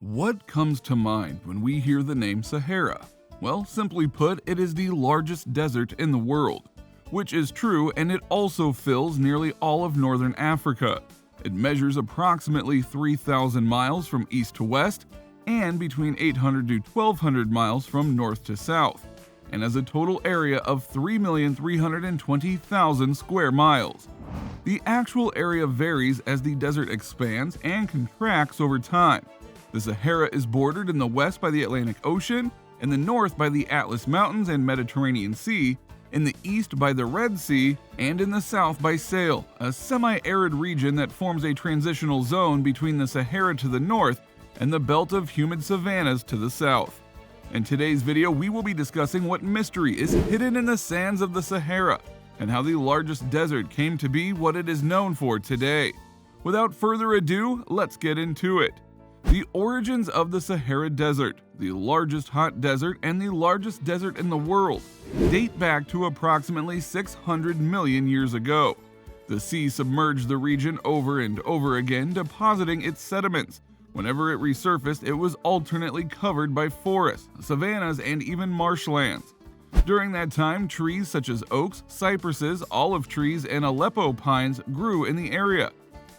What comes to mind when we hear the name Sahara? Well, simply put, it is the largest desert in the world, which is true, and it also fills nearly all of northern Africa. It measures approximately 3,000 miles from east to west and between 800 to 1,200 miles from north to south, and has a total area of 3,320,000 square miles. The actual area varies as the desert expands and contracts over time. The Sahara is bordered in the west by the Atlantic Ocean, in the north by the Atlas Mountains and Mediterranean Sea, in the east by the Red Sea, and in the south by Sahel, a semi-arid region that forms a transitional zone between the Sahara to the north and the belt of humid savannas to the south. In today's video, we will be discussing what mystery is hidden in the sands of the Sahara, and how the largest desert came to be what it is known for today. Without further ado, let's get into it. The origins of the Sahara Desert, the largest hot desert and the largest desert in the world, date back to approximately 600 million years ago. The sea submerged the region over and over again, depositing its sediments. Whenever it resurfaced, it was alternately covered by forests, savannas, and even marshlands. During that time, trees such as oaks, cypresses, olive trees, and Aleppo pines grew in the area.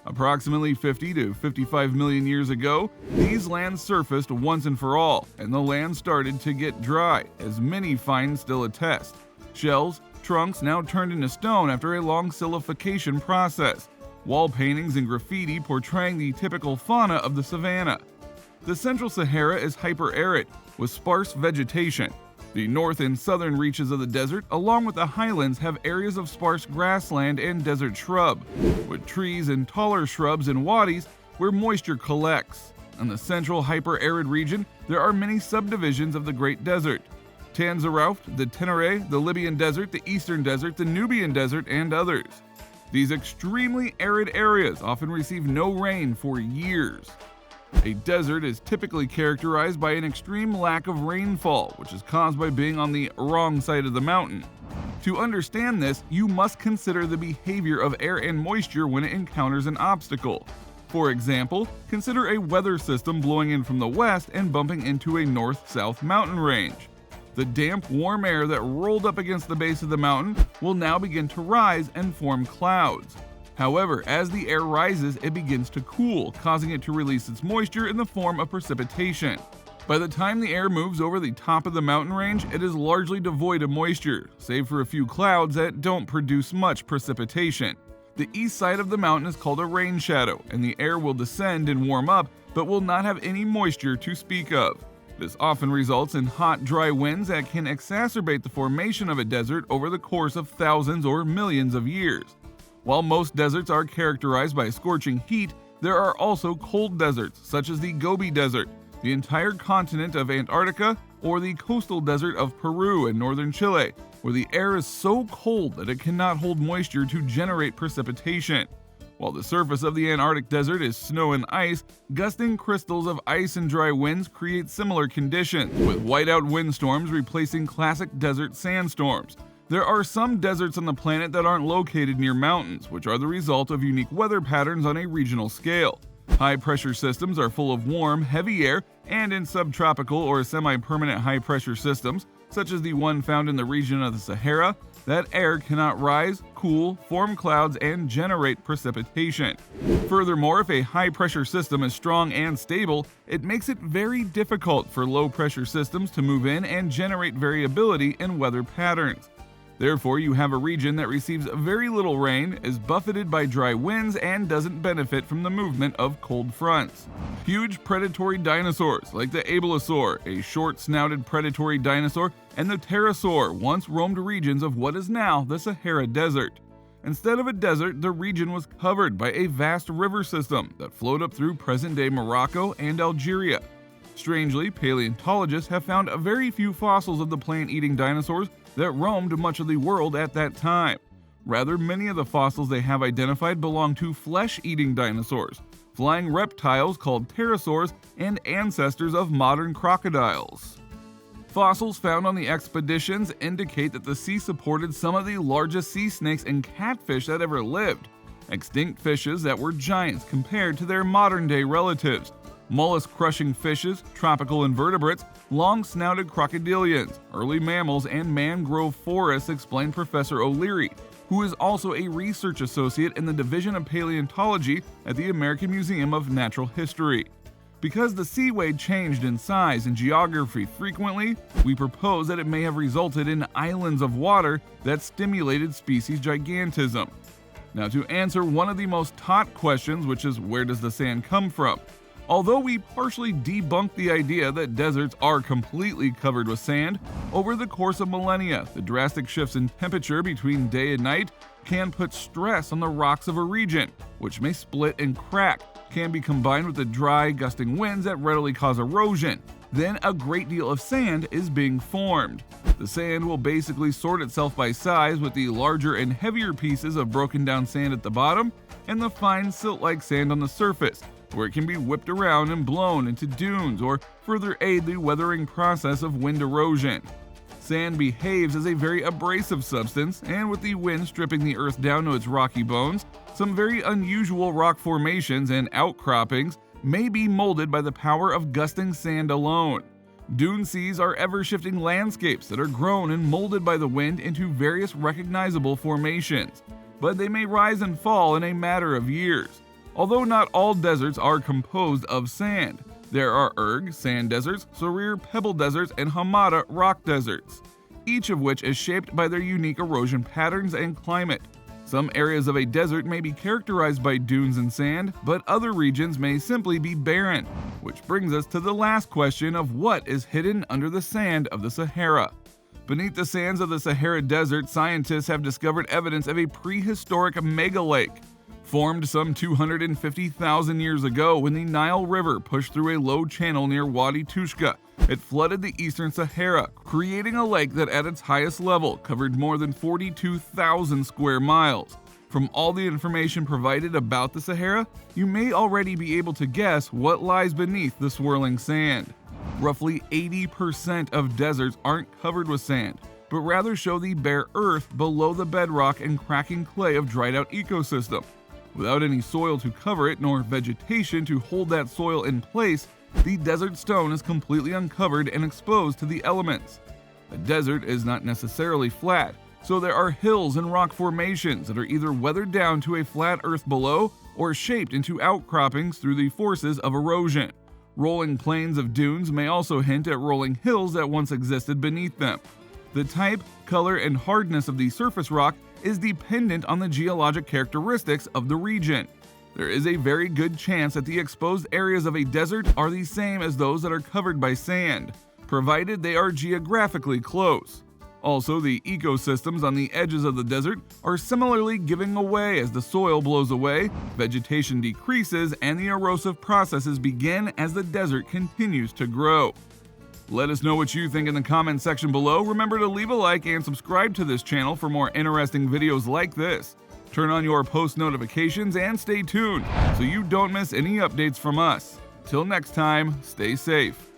Approximately 50 to 55 million years ago, these lands surfaced once and for all, and the land started to get dry, as many finds still attest. Shells, trunks now turned into stone after a long silicification process, wall paintings and graffiti portraying the typical fauna of the savanna. The Central Sahara is hyper-arid, with sparse vegetation. The north and southern reaches of the desert, along with the highlands, have areas of sparse grassland and desert shrub, with trees and taller shrubs and wadis where moisture collects. In the central hyper-arid region, there are many subdivisions of the Great Desert: Tanzarauft, the Tenere, the Libyan Desert, the Eastern Desert, the Nubian Desert, and others. These extremely arid areas often receive no rain for years. A desert is typically characterized by an extreme lack of rainfall, which is caused by being on the wrong side of the mountain. To understand this, you must consider the behavior of air and moisture when it encounters an obstacle. For example, consider a weather system blowing in from the west and bumping into a north-south mountain range. The damp, warm air that rolled up against the base of the mountain will now begin to rise and form clouds. However, as the air rises, it begins to cool, causing it to release its moisture in the form of precipitation. By the time the air moves over the top of the mountain range, it is largely devoid of moisture, save for a few clouds that don't produce much precipitation. The east side of the mountain is called a rain shadow, and the air will descend and warm up, but will not have any moisture to speak of. This often results in hot, dry winds that can exacerbate the formation of a desert over the course of thousands or millions of years. While most deserts are characterized by scorching heat, there are also cold deserts, such as the Gobi Desert, the entire continent of Antarctica, or the coastal desert of Peru and northern Chile, where the air is so cold that it cannot hold moisture to generate precipitation. While the surface of the Antarctic desert is snow and ice, gusting crystals of ice and dry winds create similar conditions, with whiteout windstorms replacing classic desert sandstorms. There are some deserts on the planet that aren't located near mountains, which are the result of unique weather patterns on a regional scale. High-pressure systems are full of warm, heavy air, and in subtropical or semi-permanent high-pressure systems, such as the one found in the region of the Sahara, that air cannot rise, cool, form clouds, and generate precipitation. Furthermore, if a high-pressure system is strong and stable, it makes it very difficult for low-pressure systems to move in and generate variability in weather patterns. Therefore, you have a region that receives very little rain, is buffeted by dry winds, and doesn't benefit from the movement of cold fronts. Huge predatory dinosaurs like the abelisaur, a short-snouted predatory dinosaur, and the pterosaur once roamed regions of what is now the Sahara Desert. Instead of a desert, the region was covered by a vast river system that flowed up through present-day Morocco and Algeria. Strangely, paleontologists have found very few fossils of the plant-eating dinosaurs that roamed much of the world at that time. Rather, many of the fossils they have identified belong to flesh-eating dinosaurs, flying reptiles called pterosaurs, and ancestors of modern crocodiles. Fossils found on the expeditions indicate that the sea supported some of the largest sea snakes and catfish that ever lived, extinct fishes that were giants compared to their modern-day relatives. mollusk-crushing fishes, tropical invertebrates, long-snouted crocodilians, early mammals, and mangrove forests, explained Professor O'Leary, who is also a research associate in the Division of Paleontology at the American Museum of Natural History. Because the seaway changed in size and geography frequently, we propose that it may have resulted in islands of water that stimulated species gigantism. Now, to answer one of the most taught questions, which is where does the sand come from? Although we partially debunked the idea that deserts are completely covered with sand, over the course of millennia, the drastic shifts in temperature between day and night can put stress on the rocks of a region, which may split and crack, can be combined with the dry, gusting winds that readily cause erosion. Then a great deal of sand is being formed. The sand will basically sort itself by size, with the larger and heavier pieces of broken down sand at the bottom and the fine silt-like sand on the surface, where it can be whipped around and blown into dunes or further aid the weathering process of wind erosion. Sand behaves as a very abrasive substance, and with the wind stripping the earth down to its rocky bones, some very unusual rock formations and outcroppings may be molded by the power of gusting sand alone. Dune seas are ever-shifting landscapes that are grown and molded by the wind into various recognizable formations, but they may rise and fall in a matter of years. Although not all deserts are composed of sand, there are erg sand deserts, sarir pebble deserts, and hamada rock deserts, each of which is shaped by their unique erosion patterns and climate. Some areas of a desert may be characterized by dunes and sand, but other regions may simply be barren, which brings us to the last question of what is hidden under the sand of the Sahara. Beneath the sands of the Sahara Desert, scientists have discovered evidence of a prehistoric megalake, formed some 250,000 years ago when the Nile River pushed through a low channel near Wadi Tushka. It flooded the eastern Sahara, creating a lake that at its highest level covered more than 42,000 square miles. From all the information provided about the Sahara, you may already be able to guess what lies beneath the swirling sand. Roughly 80% of deserts aren't covered with sand, but rather show the bare earth below the bedrock and cracking clay of dried-out ecosystem. Without any soil to cover it, nor vegetation to hold that soil in place, the desert stone is completely uncovered and exposed to the elements. A desert is not necessarily flat, so there are hills and rock formations that are either weathered down to a flat earth below or shaped into outcroppings through the forces of erosion. Rolling plains of dunes may also hint at rolling hills that once existed beneath them. The type, color, and hardness of the surface rock is dependent on the geologic characteristics of the region. There is a very good chance that the exposed areas of a desert are the same as those that are covered by sand, provided they are geographically close. Also, the ecosystems on the edges of the desert are similarly giving away as the soil blows away, vegetation decreases, and the erosive processes begin as the desert continues to grow. Let us know what you think in the comment section below. Remember to leave a like and subscribe to this channel for more interesting videos like this. Turn on your post notifications and stay tuned so you don't miss any updates from us. Till next time, stay safe.